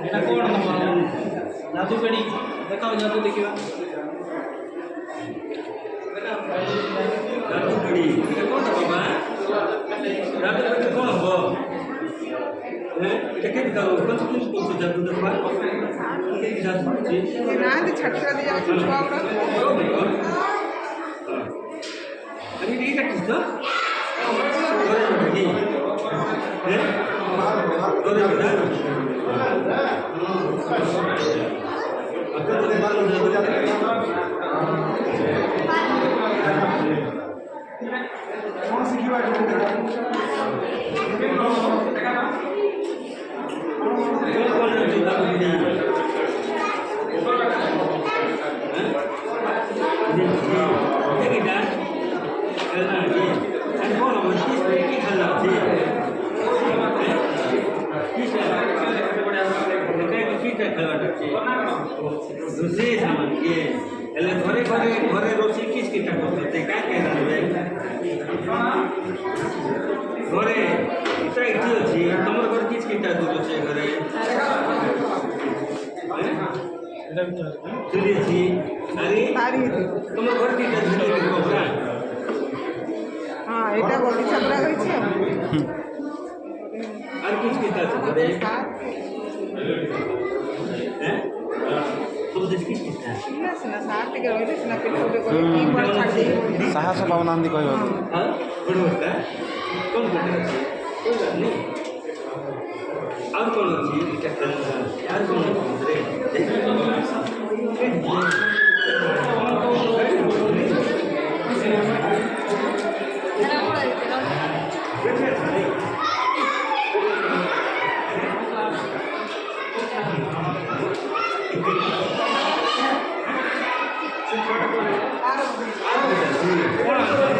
এটা কোন জাদুকরি দেখাও জাদু দেখিবা জাদুকরি এটা কোন বাবা জাদুকরি কোন হবো হ্যাঁ এটা কে দাও কোন কিছু বলছো জাদু দেখবা কে জাদু করছে না দি ছটকা দি যাচ্ছে ছুয়া গুড়া আমি এইটা কি তো হ্যাঁ তোরে না আপনাদের ভালো জাদু কোন শিখিবা दूसरे सामान के એટલે ઘરે ઘરે ઘરે રોસી કિસ કિટા કરતો તે કાય કે રાવે ઘરે ઇતા ઇતિ ଅଛି તમર ઘર કિસ કિટા દુલો છે ઘરે ચલી છે আরে তারি তমর ঘর কিটা দুলো কোবরা হ্যাঁ এটা বগিচা করা হয়েছে আর কিস কিটা আছে ঘরে হ্যাঁ ସାହସ ପାଉନାହାନ୍ତି କହିବାକୁ ଆଉ କ'ଣ ଅଛି ଆଉ କ'ଣ